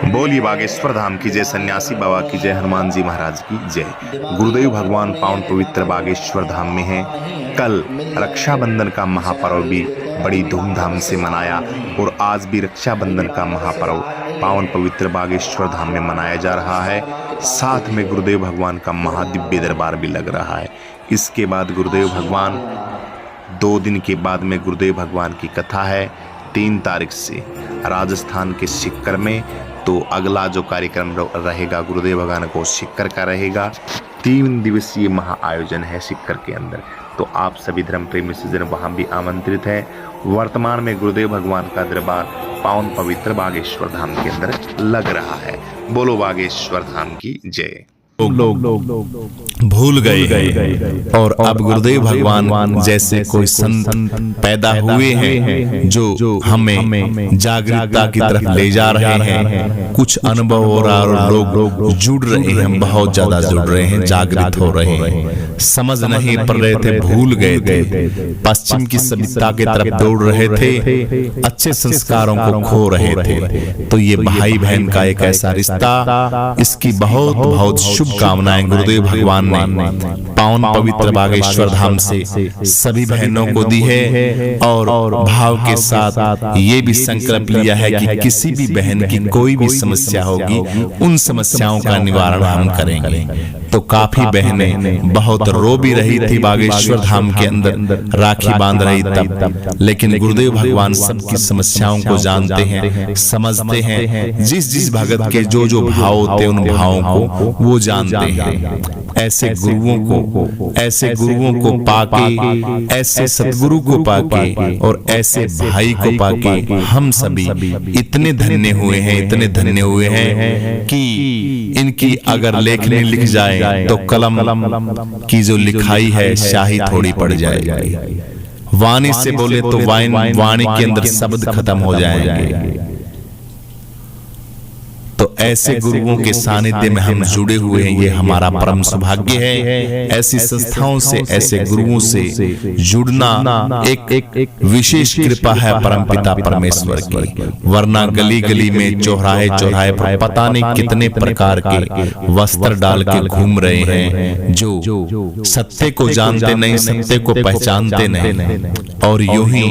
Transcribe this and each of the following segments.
बोलिए बागेश्वर धाम की जय, सन्यासी बाबा की जय, हनुमान जी महाराज की जय। गुरुदेव भगवान पावन पवित्र बागेश्वर धाम में हैं। कल रक्षाबंधन का महापर्व भी बड़ी धूमधाम से मनाया और आज भी रक्षाबंधन का महापर्व पावन पवित्र बागेश्वर धाम में मनाया जा रहा है। साथ में गुरुदेव भगवान का महादिव्य दरबार भी लग रहा है। इसके बाद गुरुदेव भगवान 2 दिन के बाद में गुरुदेव भगवान की कथा है 3 तारीख से राजस्थान के सीकर में। तो अगला जो कार्यक्रम रहेगा गुरुदेव भगवान को सीकर का रहेगा। 3 दिवसीय महा आयोजन है सीकर के अंदर। तो आप सभी धर्म प्रेमी सज्जन वहां भी आमंत्रित है। वर्तमान में गुरुदेव भगवान का दरबार पावन पवित्र बागेश्वर धाम के अंदर लग रहा है। बोलो बागेश्वर धाम की जय। लोग भूल गए और अब गुरुदेव भगवान जैसे कोई संत पैदा हुए हैं जो हमें जागरूकता की तरफ ले जा रहे हैं। कुछ अनुभव हो रहा और लोग जुड़ रहे हैं, बहुत ज्यादा जुड़ रहे हैं, जागृत हो रहे हैं। समझ नहीं पड़ रहे थे, भूल गए थे, पश्चिम की सभ्यता की तरफ दौड़ रहे थे, अच्छे संस्कारों को खो रहे थे। तो ये भाई बहन का एक ऐसा रिश्ता, इसकी बहुत बहुत शुभकामनाएं गुरुदेव भगवान ने पावन पवित्र बागेश्वर धाम से सभी बहनों को दी है। और भाव के साथ ये भी संकल्प लिया है कि किसी भी बहन की कोई भी समस्या होगी, उन समस्याओं का निवारण हम करेंगे। तो काफी बहनें बहुत रो भी रही थी बागेश्वर धाम के अंदर, राखी बांध रही तब। लेकिन गुरुदेव भगवान सबकी समस्याओं को जानते हैं, समझते हैं। जिस भगत के जो भाव होते उन भावों को वो जानते हैं। ऐसे गुरुओं को पाके, ऐसे सतगुरु को पाके और ऐसे भाई को पाके हम सभी इतने धन्य हुए हैं कि इनकी अगर लेखनी लिख जाए तो कलम की जो लिखाई है स्याही थोड़ी पड़ जाएगी। वाणी से बोले तो वाणी के अंदर शब्द खत्म हो जाएंगे। तो ऐसे गुरुओं के सानिध्य में हम जुड़े हुए हैं, ये हमारा परम सौभाग्य है। ऐसी संस्थाओं से, ऐसे गुरुओं से जुड़ना एक विशेष कृपा है परमपिता परमेश्वर की। वरना गली गली में, चौराहे पर पता नहीं कितने प्रकार के वस्त्र डाल के घूम रहे हैं, जो सत्य को जानते नहीं, सत्य को पहचानते नहीं, और यूं ही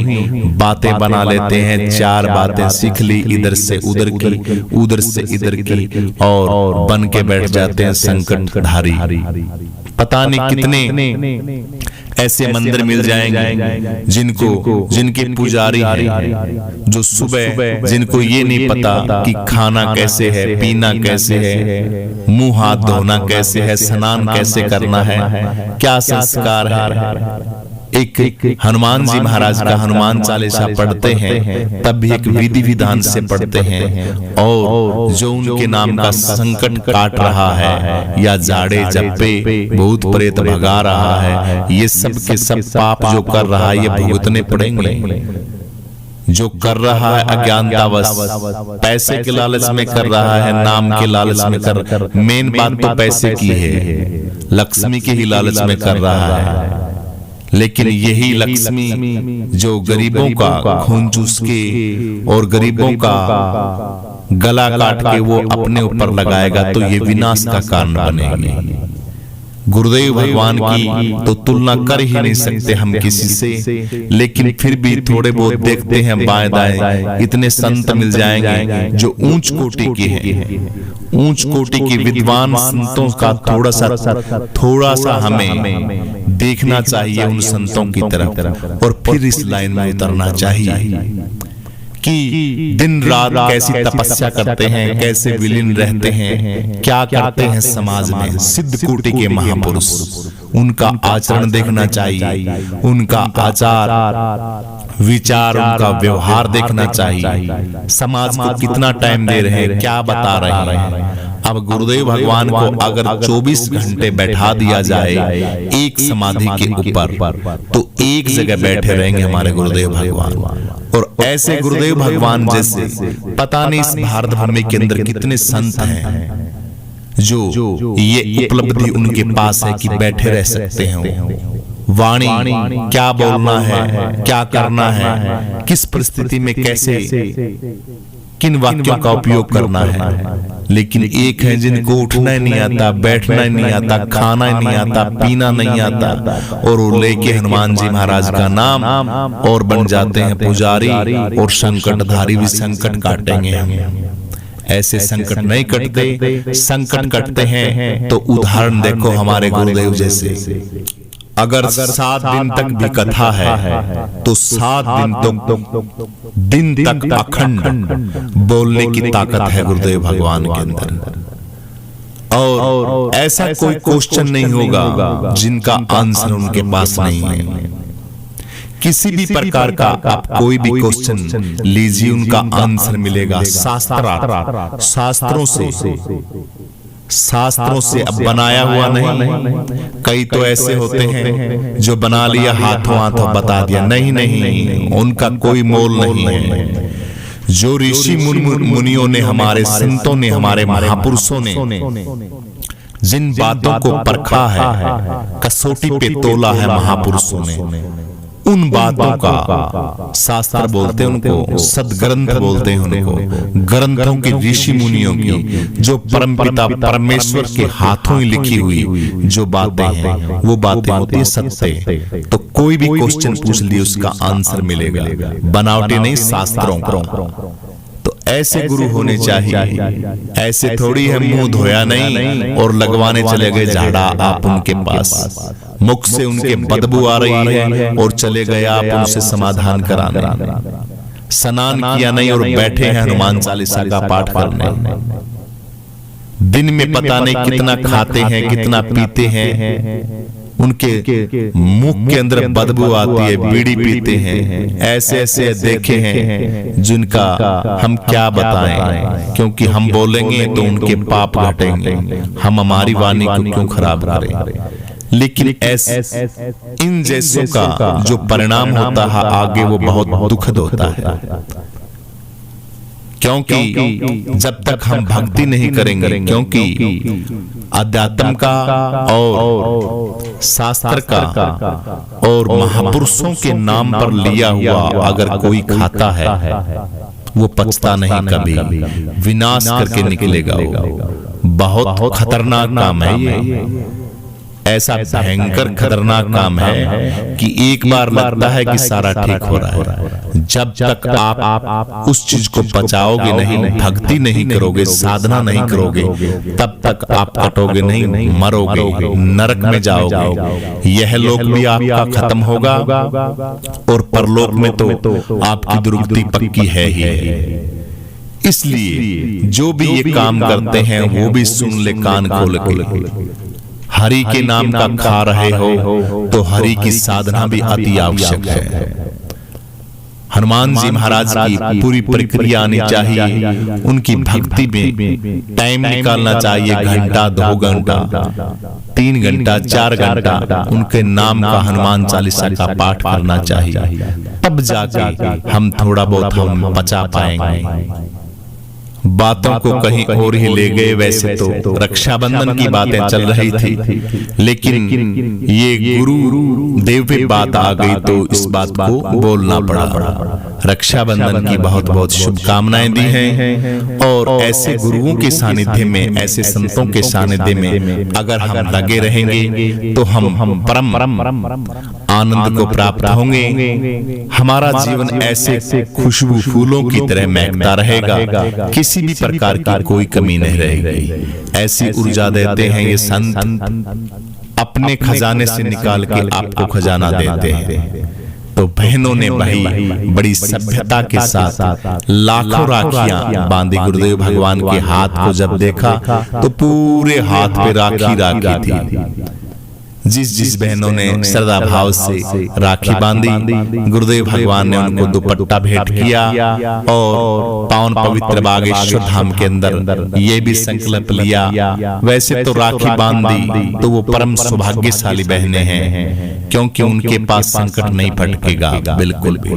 बातें बना लेते हैं। 4 बातें सीख ली इधर से उधर की, उधर से इधर की, और बन के बैठ जाते हैं संकटधारी। पता नहीं कितने ऐसे मंदिर मिल जाएंगे जिनके पुजारी हैं, जो सुबह जिनको ये नहीं पता कि खाना कैसे है, पीना कैसे है, मुंह हाथ धोना कैसे है, स्नान कैसे करना है, क्या संस्कार है। एक हनुमान जी महाराज का हनुमान चालीसा पढ़ते हैं तब भी एक विधि विधान से पढ़ते हैं। और जो उनके नाम का संकट काट रहा है या जाड़े जप्पे भूत प्रेत भगा रहा है, ये सब के सब पाप जो कर रहा है ये भुगतने पड़ेंगे। जो कर रहा है अज्ञानतावश, पैसे के लालच में कर रहा है, नाम के लालच में कर, मेन बात तो पैसे की है, लक्ष्मी के ही लालच में कर रहा है। लेकिन यही लक्ष्मी जो गरीबों का खून चूस के और गरीबों का गला काट के वो अपने ऊपर लगाएगा तो ये विनाश का कारण बनेगी। गुरुदेव भगवान की तो तुलना कर ही नहीं सकते हम किसी से, लेकिन फिर भी थोड़े बहुत देखते हैं बाएं दाएं, इतने संत मिल जाएंगे जो ऊंच कोटि के हैं। ऊंच कोटि के विद्वान संतों का थोड़ा सा हमें देखना चाहिए उन संतों की तरफ, और फिर इस लाइन में उतरना चाहिए कि दिन रात कैसी तपस्या करते हैं, कैसे विलीन रहते हैं, क्या करते हैं समाज में। सिद्ध कोटि के महापुरुष, उनका आचरण देखना चाहिए, उनका आचार विचार, उनका व्यवहार देखना चाहिए। समाज को कितना टाइम दे रहे हैं, क्या बता रहे हैं। अब गुरुदेव भगवान को अगर 24 घंटे बैठा दिया जाए एक समाधि के ऊपर, तो एक जगह बैठे रहेंगे हमारे गुरुदेव भगवान। और ऐसे गुरुदेव भगवान जैसे पता नहीं इस भारत भूमि के अंदर कितने संत हैं जो ये उपलब्धि उनके पास है कि बैठे रह सकते हैं। वाणी क्या बोलना है, क्या करना है, किस परिस्थिति में कैसे किन वाक्यों का उपयोग करना है। लेकिन एक है जिनको उठना ही नहीं आता, बैठना ही नहीं आता, खाना ही नहीं आता, पीना नहीं आता, और वो लेके हनुमान जी महाराज का नाम और बन जाते हैं पुजारी और संकटधारी भी संकट काटेंगे हम। ऐसे संकट नहीं कटते, संकट कटते हैं तो उदाहरण देखो हमारे गुरुदेव जैसे। अगर 7 दिन तक भी कथा है तो 7 दिन तक अखंड बोलने की ताकत है गुरुदेव भगवान के अंदर। और ऐसा कोई क्वेश्चन नहीं होगा जिनका आंसर उनके पास नहीं है। किसी भी प्रकार का आप कोई भी क्वेश्चन लीजिए, उनका आंसर मिलेगा शास्त्रों से अब बनाया हुआ नहीं। कई तो ऐसे होते हैं जो बना लिया, हाथों हाथों बता दिया। नहीं, उनका कोई मोल नहीं है। जो ऋषि मुनियों ने, हमारे संतों ने, हमारे महापुरुषों ने जिन बातों को परखा है, कसौटी पे तोला है महापुरुषों ने, उन बातों का शास्त्र बोलते हैं उनको, सदग्रंथ बोलते हैं उनको, ग्रंथों की, ऋषि मुनियों की, जो परमपिता परमेश्वर के हाथों ही लिखी हुई जो बातें हैं, वो बातें होती है सत्य। तो कोई भी क्वेश्चन पूछ लिए उसका आंसर मिलेगा, बनावटी नहीं, शास्त्रों को। तो ऐसे गुरु होने चाहिए। ऐसे थोड़ी है मुंह धोया नहीं और लगवाने चले गए झाड़ा आप उनके पास, मुख से उनके बदबू आ रही है और चले गए आप उनसे समाधान कराने। स्नान किया नहीं और बैठे हैं हनुमान चालीसा का पाठ करने। दिन में पता नहीं कितना खाते हैं, कितना पीते हैं, उनके मुख के अंदर बदबू आती है, बीड़ी पीते हैं। ऐसे ऐसे देखे हैं जिनका हम क्या बताएं, क्योंकि हम बोलेंगे तो उनके पाप घटेंगे। हम हमारी वाणी को क्यों खराब करें। लेकिन ऐसे इन जैसों का जो परिणाम होता है आगे, वो बहुत दुखद होता है। क्योंकि जब तक हम भक्ति नहीं करेंगे, क्योंकि अध्यात्म का और शास्त्र का और महापुरुषों के नाम पर लिया हुआ अगर कोई खाता है, वो पचता नहीं, कभी विनाश करके निकलेगा। बहुत खतरनाक काम है ये। ऐसा भयंकर खतरनाक काम है कि एक बार लगता है कि सारा ठीक हो रहा है। जब तक आप उस चीज को बचाओगे नहीं, भक्ति नहीं करोगे, साधना नहीं करोगे, तब तक आप कटोगे नहीं, मरोगे, नरक में जाओगे। यह लोक भी आपका खत्म होगा और परलोक में तो आपकी दुर्गति पक्की है ही। इसलिए जो भी ये काम करते हैं वो भी सुन ले कान खोल के। हरि के नाम का खा रहे हो तो हरि की साधना भी अति आवश्यक है। हनुमान जी महाराज की पूरी प्रक्रिया आनी चाहिए। उनकी भक्ति में टाइम निकालना चाहिए, घंटा, 2 घंटा, 3 घंटा, 4 घंटा उनके नाम का हनुमान चालीसा का पाठ करना चाहिए। तब जाके हम थोड़ा बहुत हम बचा पाएंगे। बातों को कहीं और ही ले गए। वैसे तो रक्षाबंधन की बातें चल रही थी, लेकिन ये गुरु देव पे बात आ गई तो इस बात को बोलना पड़ा। रक्षाबंधन की बहुत बहुत शुभकामनाएं दी हैं। और ऐसे गुरुओं के सानिध्य में, ऐसे संतों के सानिध्य में अगर हम लगे रहेंगे तो हम परम आनंद को प्राप्त होंगे। हमारा जीवन ऐसे खुशबू फूलों की तरह महकता रहेगा, किसी भी प्रकार की कोई कमी नहीं रहेगी। ऐसी ऊर्जा देते हैं ये संत, अपने खजाने से निकाल के आपको खजाना देते हैं। तो बहनों ने भाई बड़ी सभ्यता के साथ लाखों राखियां बांधी। गुरुदेव भगवान के हाथ को जब देखा तो पूरे हाथ पे राखी राखी थी। जिस बहनों ने श्रद्धा भाव से राखी बांधी, गुरुदेव भगवान ने उनको दुपट्टा भेंट किया और पावन पवित्र बागेश्वर धाम के अंदर ये भी संकल्प लिया। वैसे तो राखी बांधी तो वो परम सौभाग्यशाली बहनें हैं, क्योंकि उनके पास संकट नहीं फटकेगा। बिल्कुल भी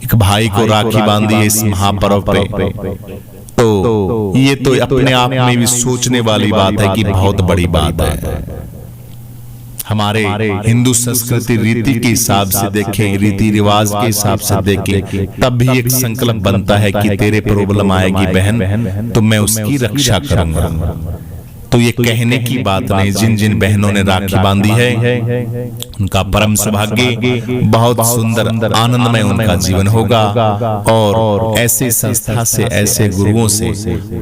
एक भाई को राखी बांधी इस महापर्व पे, तो ये तो अपने आप में भी सोचने वाली बात है कि बहुत बड़ी बात है। हमारे हिंदू संस्कृति रीति के हिसाब से देखें, रीति रिवाज के हिसाब से देखें, तब भी एक संकल्प बनता है कि तेरे प्रॉब्लम आएगी बहन तो मैं उसकी रक्षा करूंगा। तो ये कहने की बात नहीं। जिन जिन बहनों ने राखी बांधी है उनका परम सौभाग्य, बहुत सुंदर आनंदमय उनका जीवन होगा। और ऐसे संस्था से, ऐसे गुरुओं से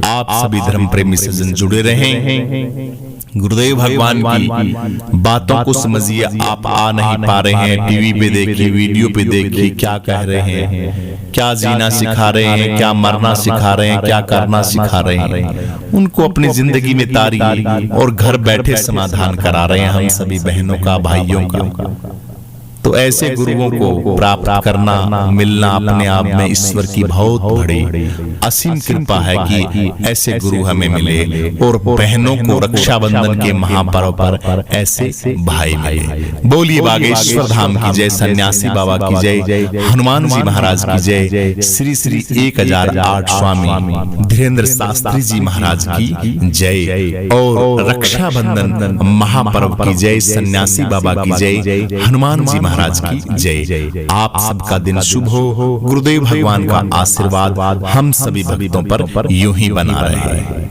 आप सभी धर्म प्रेमी सज्जन जुड़े रहें। गुरुदेव भगवान की बातों को समझिए। आप आ नहीं पा रहे हैं, टीवी पे देखिए, वीडियो पे देखिए, क्या कह रहे हैं, क्या जीना सिखा रहे हैं, क्या मरना सिखा रहे हैं, क्या करना सिखा रहे हैं। उनको अपनी जिंदगी में तारी और घर बैठे समाधान करा रहे हैं हम सभी बहनों का, भाइयों का। तो ऐसे गुरुओं को प्राप्त करना, मिलना अपने आप में ईश्वर की बहुत बड़ी असीम कृपा है कि ऐसे गुरु हमें मिले और बहनों को रक्षाबंधन के महापर्व पर ऐसे भाई मिले। बोलिए बागेश्वर धाम की जय, सन्यासी बाबा की जय, हनुमान जी महाराज की जय, श्री श्री 1008 स्वामी धीरेन्द्र शास्त्री जी महाराज की जय, और रक्षाबंधन महापर्व की जय, सन्यासी बाबा की जय, हनुमान जी महाराज की जय। आप सबका दिन शुभ हो। गुरुदेव भगवान का आशीर्वाद हम सभी भक्तों पर यूं ही बना रहे।